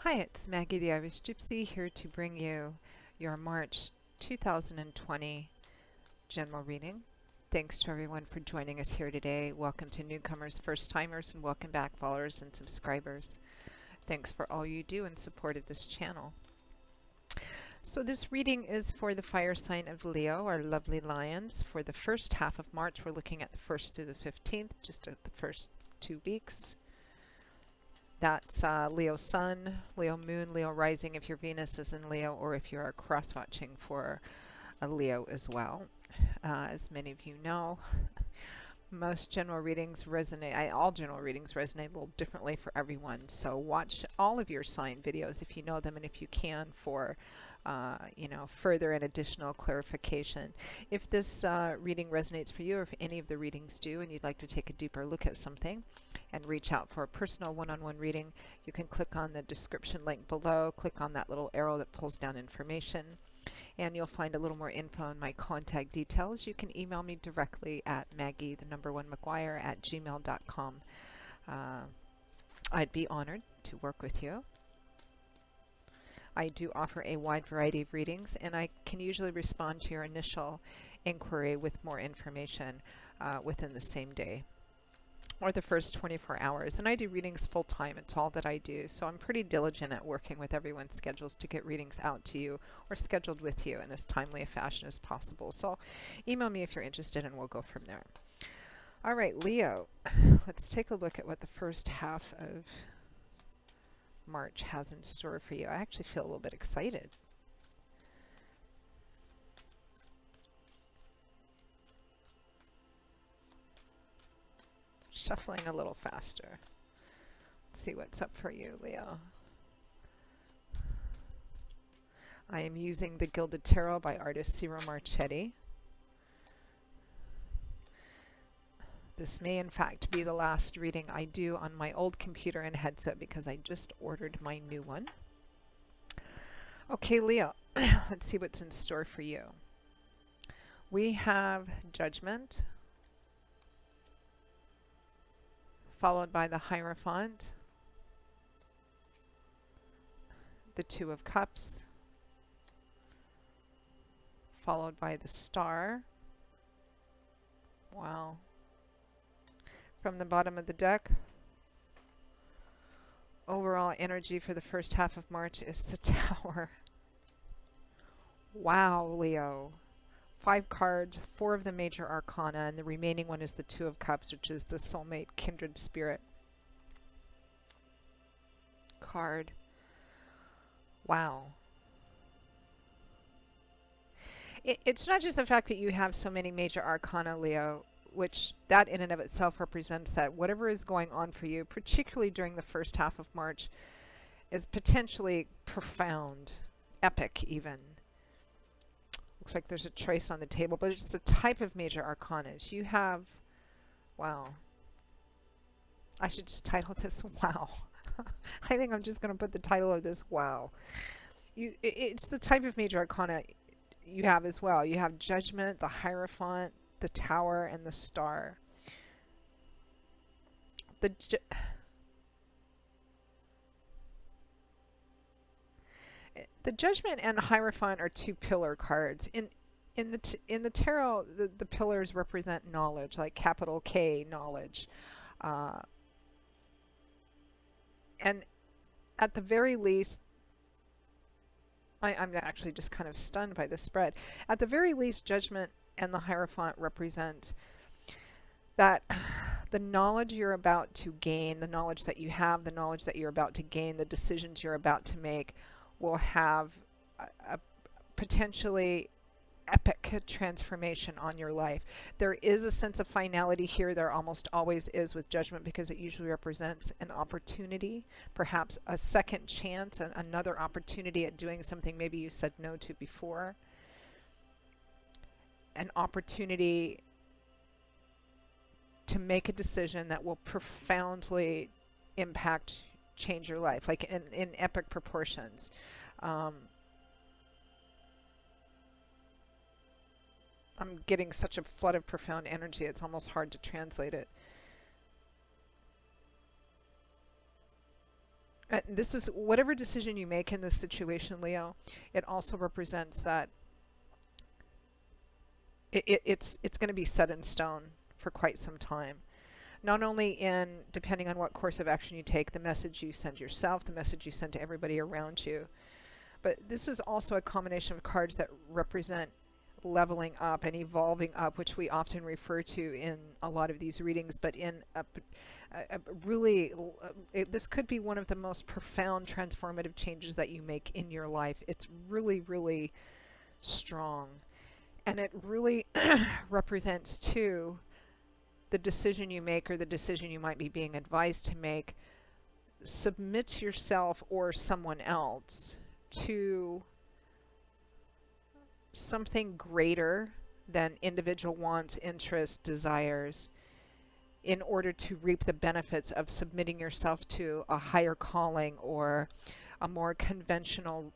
Hi, it's Maggie the Irish Gypsy here to bring you your March 2020 general reading. Thanks to everyone for joining us here today. Welcome to newcomers, first timers, and welcome back followers and subscribers. Thanks for all you do in support of this channel. So this reading is for the fire sign of Leo, our lovely lions. For the first half of March, we're looking at the 1st through the 15th, just at the first 2 weeks. That's Leo Sun, Leo Moon, Leo Rising if your Venus is in Leo, or if you are cross-watching for a Leo as well. As many of you know, most general readings resonate, all general readings resonate a little differently for everyone. So watch all of your sign videos if you know them and if you can for further and additional clarification. If this reading resonates for you, or if any of the readings do, and you'd like to take a deeper look at something and reach out for a personal one-on-one reading, you can click on the description link below, click on that little arrow that pulls down information, and you'll find a little more info on my contact details. You can email me directly at maggie1mcguire@gmail.com. I'd be honored to work with you. I do offer a wide variety of readings, and I can usually respond to your initial inquiry with more information within the same day or the first 24 hours. And I do readings full time. It's all that I do. So I'm pretty diligent at working with everyone's schedules to get readings out to you or scheduled with you in as timely a fashion as possible. So email me if you're interested and we'll go from there. All right, Leo, let's take a look at what the first half of March has in store for you. I actually feel a little bit excited. Shuffling a little faster. Let's see what's up for you, Leo. I am using the Gilded Tarot by artist Ciro Marchetti. This may in fact be the last reading I do on my old computer and headset because I just ordered my new one. Okay, Leo, let's see what's in store for you. We have Judgment, followed by the Hierophant, the Two of Cups, followed by the Star. Wow. From the bottom of the deck, overall energy for the first half of March is the Tower. Wow, Leo. 5 cards, 4 of the major arcana, and the remaining one is the Two of Cups, which is the soulmate kindred spirit card. Wow. It's not just the fact that you have so many major arcana, Leo, which that in and of itself represents that whatever is going on for you, particularly during the first half of March, is potentially profound, epic even. Looks like there's a choice on the table, but it's the type of major arcanas. You have, wow. I should just title this Wow. I think I'm just going to put the title of this Wow. It's the type of major arcana you have as well. You have Judgment, the Hierophant, the Tower, and the Star. The Judgment and Hierophant are 2 pillar cards. In the tarot, the pillars represent knowledge, like capital K knowledge, and at the very least, I'm actually just kind of stunned by this spread. At the very least, Judgment and the Hierophant represent that the knowledge you're about to gain, the knowledge that you have, the knowledge that you're about to gain, the decisions you're about to make will have a potentially epic transformation on your life. There is a sense of finality here. There almost always is with Judgment because it usually represents an opportunity, perhaps a second chance, and another opportunity at doing something maybe you said no to before. An opportunity to make a decision that will profoundly change your life, like in epic proportions. I'm getting such a flood of profound energy, it's almost hard to translate it. This is whatever decision you make in this situation, Leo. It also represents that it's going to be set in stone for quite some time. Not only in, depending on what course of action you take, the message you send yourself, the message you send to everybody around you, but this is also a combination of cards that represent leveling up and evolving up, which we often refer to in a lot of these readings, but in a really, this could be one of the most profound transformative changes that you make in your life. It's really, really strong. And it really represents, too, the decision you make or the decision you might be being advised to make. Submit yourself or someone else to something greater than individual wants, interests, desires, in order to reap the benefits of submitting yourself to a higher calling or a more conventional,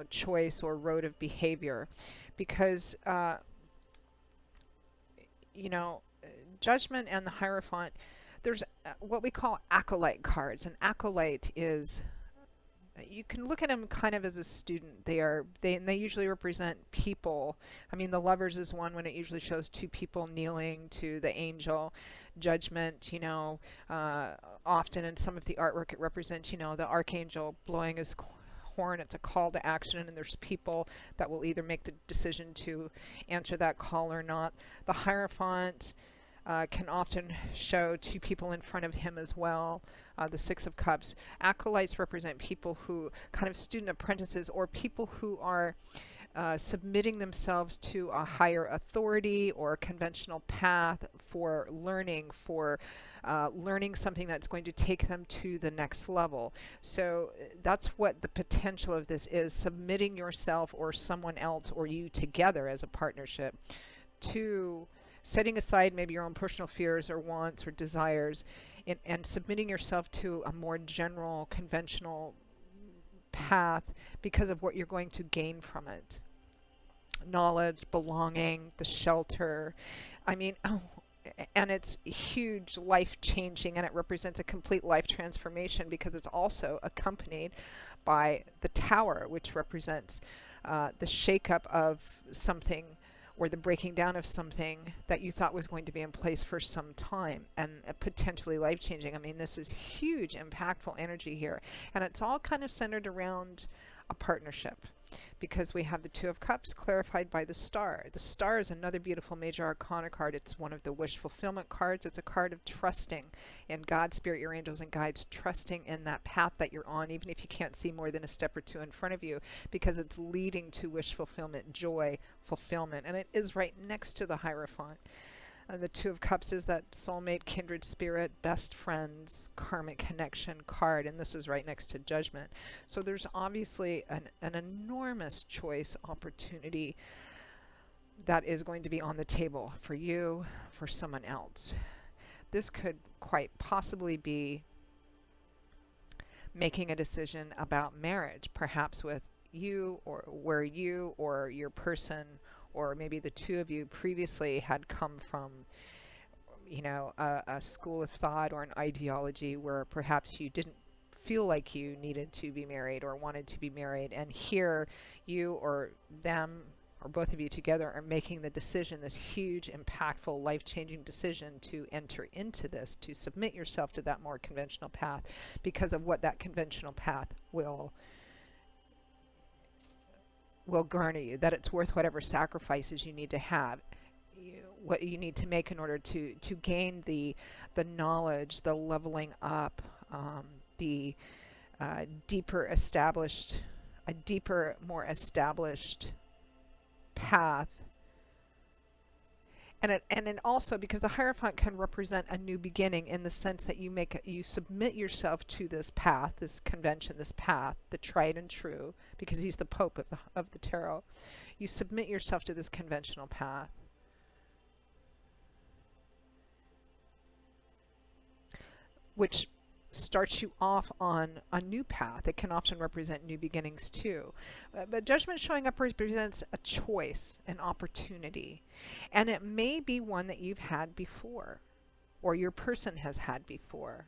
choice or road of behavior. Because, Judgment and the Hierophant, there's what we call acolyte cards. An acolyte is, you can look at them kind of as a student. They usually represent people. I mean, the Lovers is one when it usually shows two people kneeling to the angel. Judgment, often in some of the artwork it represents, the archangel blowing his horn. It's a call to action, and there's people that will either make the decision to answer that call or not. The Hierophant can often show two people in front of him as well. The Six of Cups. Acolytes represent people who, kind of student apprentices, or people who are submitting themselves to a higher authority or a conventional path for learning, learning something that's going to take them to the next level. So that's what the potential of this is, submitting yourself or someone else or you together as a partnership to setting aside maybe your own personal fears or wants or desires, and submitting yourself to a more general, conventional path because of what you're going to gain from it. Knowledge, belonging, the shelter. I mean, and it's huge, life-changing, and it represents a complete life transformation because it's also accompanied by the Tower, which represents the shakeup of something or the breaking down of something that you thought was going to be in place for some time and potentially life-changing. I mean, this is huge, impactful energy here. And it's all kind of centered around a partnership because we have the Two of Cups clarified by the Star. The Star is another beautiful major arcana card. It's one of the wish fulfillment cards. It's a card of trusting in God, Spirit, your angels, and guides, trusting in that path that you're on, even if you can't see more than a step or two in front of you, because it's leading to wish fulfillment, joy, fulfillment. And it is right next to the Hierophant. The Two of Cups is that soulmate, kindred spirit, best friends, karmic connection card, and this is right next to Judgment. So there's obviously an enormous choice opportunity that is going to be on the table for you, for someone else. This could quite possibly be making a decision about marriage, perhaps with you or where you or your person or maybe the two of you previously had come from, a school of thought or an ideology where perhaps you didn't feel like you needed to be married or wanted to be married. And here you or them or both of you together are making the decision, this huge, impactful, life-changing decision to enter into this, to submit yourself to that more conventional path because of what that conventional path will garner you, that it's worth whatever sacrifices you need to have, what you need to make in order to gain the knowledge, the leveling up, the deeper, more established path. And it also, because the Hierophant can represent a new beginning in the sense that you submit yourself to this path, this convention, this path, the tried and true, because he's the Pope of the tarot. You submit yourself to this conventional path. Which starts you off on a new path. It can often represent new beginnings too. But Judgment showing up represents a choice, an opportunity. And it may be one that you've had before, or your person has had before.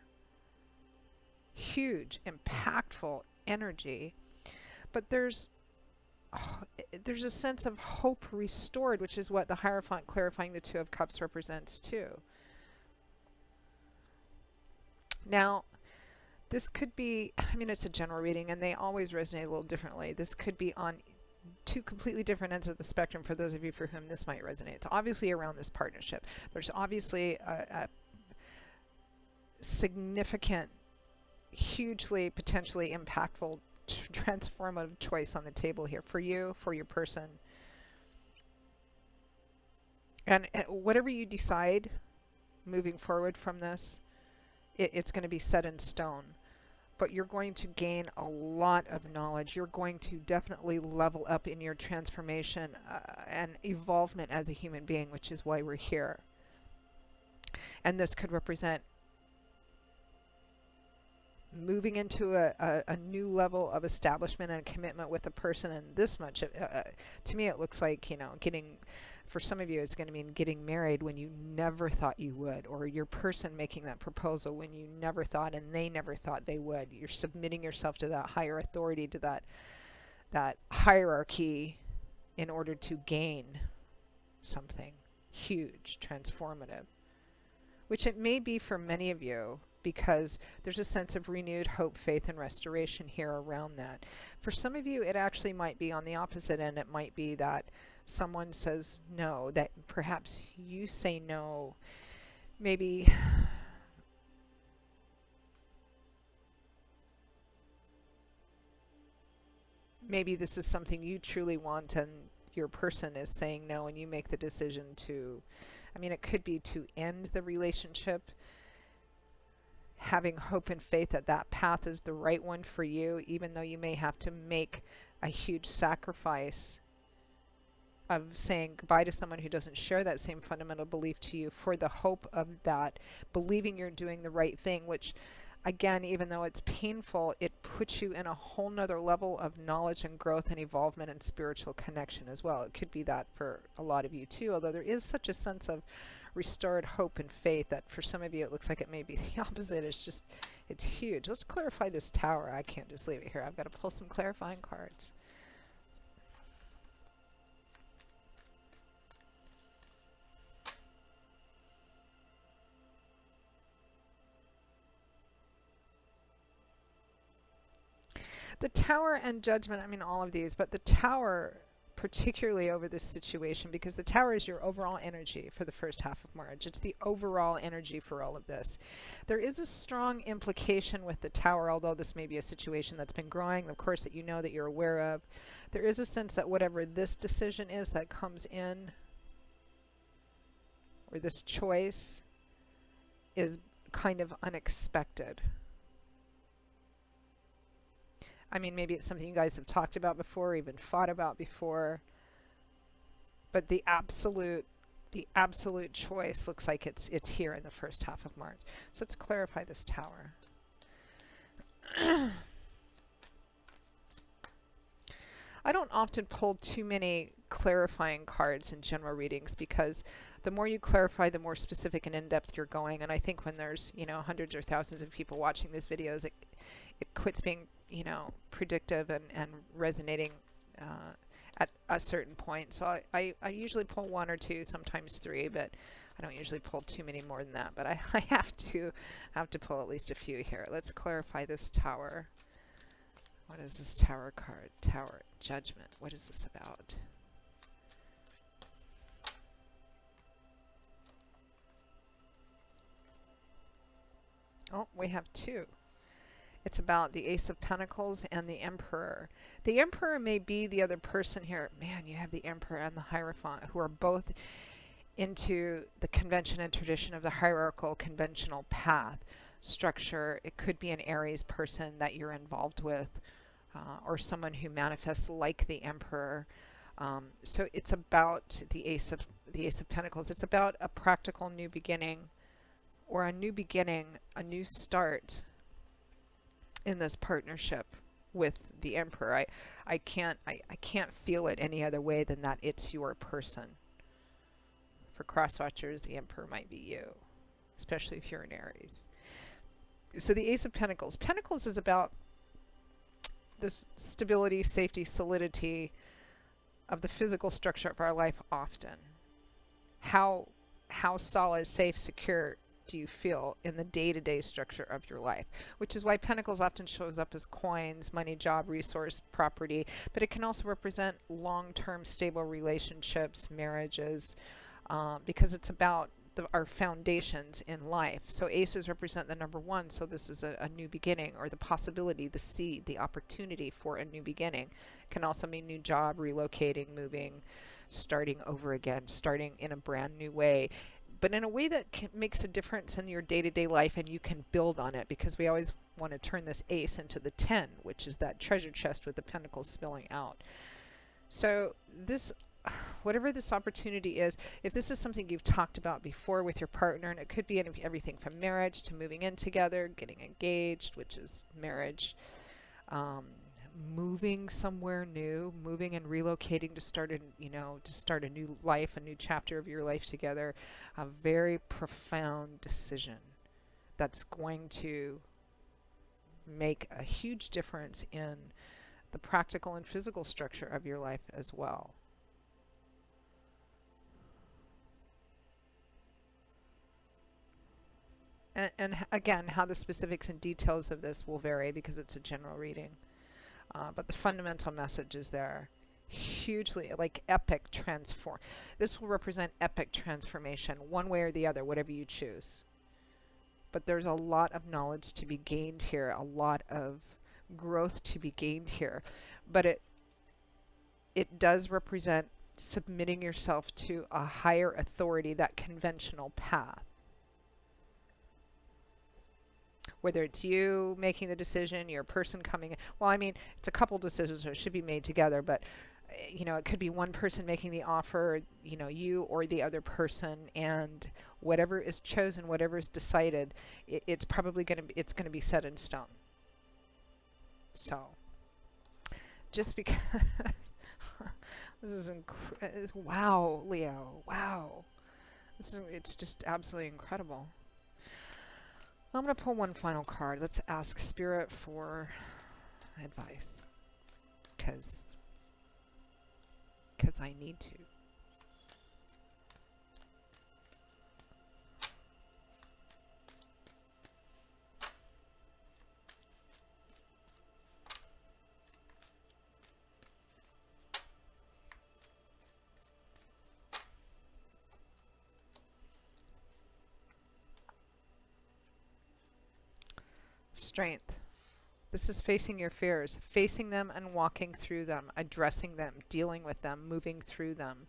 huge, impactful energy. But there's a sense of hope restored, which is what the Hierophant clarifying the Two of Cups represents too. Now, this could be, I mean, it's a general reading and they always resonate a little differently. This could be on two completely different ends of the spectrum for those of you for whom this might resonate. It's obviously around this partnership. There's obviously a significant, hugely potentially impactful transformative choice on the table here for you, for your person. And whatever you decide moving forward from this, it's going to be set in stone. But you're going to gain a lot of knowledge. You're going to definitely level up in your transformation and evolvement as a human being, which is why we're here. And this could represent moving into a new level of establishment and commitment with a person, and this much, to me it looks like, you know, for some of you it's going to mean getting married when you never thought you would, or your person making that proposal when you never thought and they never thought they would. You're submitting yourself to that higher authority, to that hierarchy in order to gain something huge, transformative, which it may be for many of you, because there's a sense of renewed hope, faith, and restoration here around that. For some of you, it actually might be on the opposite end. It might be that someone says no, that perhaps you say no. Maybe this is something you truly want and your person is saying no, and you make the decision to, I mean, it could be to end the relationship, having hope and faith that that path is the right one for you, even though you may have to make a huge sacrifice of saying goodbye to someone who doesn't share that same fundamental belief to you, for the hope of that, believing you're doing the right thing, which again, even though it's painful, it puts you in a whole nother level of knowledge and growth and evolvement and spiritual connection as well. It could be that for a lot of you too, although there is such a sense of restored hope and faith that for some of you it looks like it may be the opposite. It's huge. Let's clarify this Tower. I can't just leave it here. I've got to pull some clarifying cards. The Tower and Judgment, I mean all of these, but the Tower particularly over this situation, because the Tower is your overall energy for the first half of March. It's the overall energy for all of this. There is a strong implication with the Tower, although this may be a situation that's been growing, of course, that you know, that you're aware of. There is a sense that whatever this decision is that comes in, or this choice, is kind of unexpected. I mean, maybe it's something you guys have talked about before, even thought about before, but the absolute choice looks like it's here in the first half of March. So let's clarify this Tower. I don't often pull too many clarifying cards in general readings, because the more you clarify, the more specific and in-depth you're going. And I think when there's, you know, hundreds or thousands of people watching these videos, it quits being, you know, predictive and resonating at a certain point. So I usually pull one or two, sometimes three, but I don't usually pull too many more than that. But I have to pull at least a few here. Let's clarify this Tower. What is this Tower card? Tower, Judgment. What is this about? Oh, we have two. It's about the Ace of Pentacles and the Emperor. The Emperor may be the other person here. Man, you have the Emperor and the Hierophant, who are both into the convention and tradition of the hierarchical conventional path structure. It could be an Aries person that you're involved with, or someone who manifests like the Emperor. So it's about the Ace of Pentacles. It's about a practical new beginning, or a new beginning, a new start in this partnership with the Emperor. I can't feel it any other way than that it's your person. For cross watchers, the Emperor might be you, especially if you're an Aries. So the Ace of Pentacles. Pentacles is about this stability, safety, solidity of the physical structure of our life often. How solid, safe, secure do you feel in the day-to-day structure of your life? Which is why Pentacles often shows up as coins, money, job, resource, property, but it can also represent long-term stable relationships, marriages, because it's about our foundations in life. So aces represent the number one, so this is a new beginning, or the possibility, the seed, the opportunity for a new beginning. It can also mean new job, relocating, moving, starting over again, starting in a brand new way, but in a way that makes a difference in your day-to-day life, and you can build on it, because we always want to turn this ace into the 10, which is that treasure chest with the pentacles spilling out. So this, whatever this opportunity is, if this is something you've talked about before with your partner, and it could be everything from marriage to moving in together, getting engaged, which is marriage, moving somewhere new, moving and relocating to start a new life, a new chapter of your life together, a very profound decision that's going to make a huge difference in the practical and physical structure of your life as well. And again, how the specifics and details of this will vary because it's a general reading. But the fundamental message is there. Hugely, like epic transform. This will represent epic transformation, one way or the other, whatever you choose. But there's a lot of knowledge to be gained here, a lot of growth to be gained here. But it does represent submitting yourself to a higher authority, that conventional path. Whether it's you making the decision, your person coming in. Well, I mean, it's a couple decisions that should be made together, but it could be one person making the offer, you or the other person, and whatever is chosen, whatever is decided, it's probably going to be set in stone. So, just because this is wow, Leo, wow, it's just absolutely incredible. I'm going to pull one final card. Let's ask Spirit for advice, because I need to. Strength. This is facing your fears, facing them and walking through them, addressing them, dealing with them, moving through them.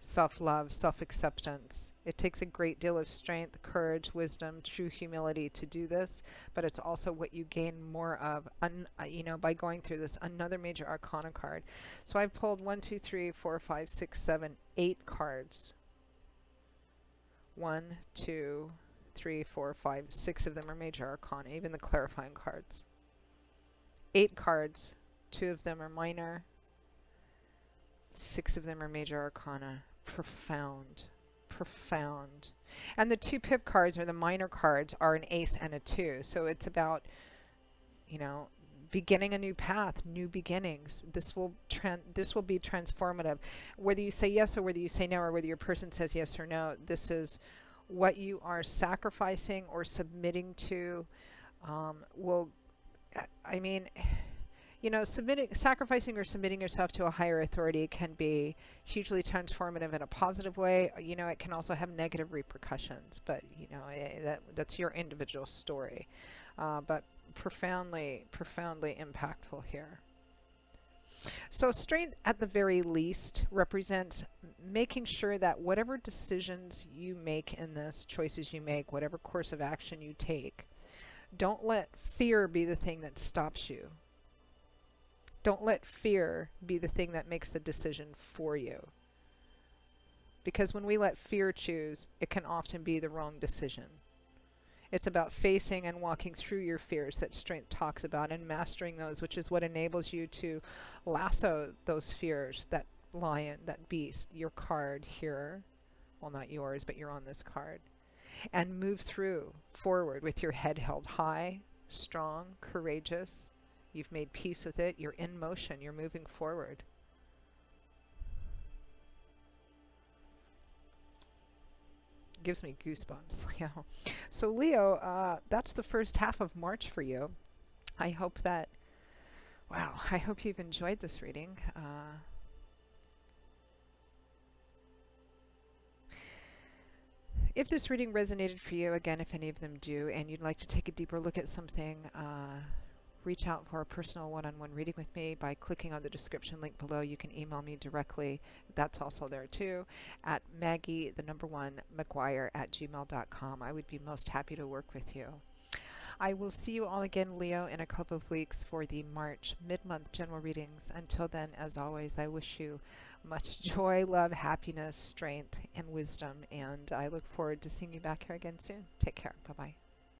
Self-love, self-acceptance. It takes a great deal of strength, courage, wisdom, true humility to do this, but it's also what you gain more of, by going through this. Another major Arcana card. So I've pulled 1, 2, 3, 4, 5, 6, 7, 8 cards. 1, 2, 3, 4, 5, 6 of them are major Arcana, even the clarifying cards. 8 cards, 2 of them are minor, 6 of them are major Arcana. Profound. And the 2 pip cards, or the minor cards, are an ace and a 2. So it's about, beginning a new path, new beginnings. This will be transformative. Whether you say yes or whether you say no, or whether your person says yes or no, this is what you are sacrificing or submitting to. Sacrificing or submitting yourself to a higher authority can be hugely transformative in a positive way. It can also have negative repercussions, but that's your individual story. But profoundly impactful here. So strength, at the very least, represents making sure that whatever decisions you make in this, choices you make, whatever course of action you take, don't let fear be the thing that stops you. Don't let fear be the thing that makes the decision for you. Because when we let fear choose, it can often be the wrong decision. It's about facing and walking through your fears that strength talks about, and mastering those, which is what enables you to lasso those fears, that lion, that beast, your card here. Well, not yours, but you're on this card. and move through forward with your head held high, strong, courageous. You've made peace with it. You're in motion. You're moving forward. Gives me goosebumps. Yeah. So Leo, that's the first half of March for you. I hope that, wow, I hope you've enjoyed this reading. If this reading resonated for you, again, if any of them do, and you'd like to take a deeper look at something, reach out for a personal one-on-one reading with me by clicking on the description link below. You can email me directly. That's also there too, at Maggie_McGuire@gmail.com. I would be most happy to work with you. I will see you all again, Leo, in a couple of weeks for the March mid-month general readings. Until then, as always, I wish you much joy, love, happiness, strength, and wisdom, and I look forward to seeing you back here again soon. Take care. Bye-bye.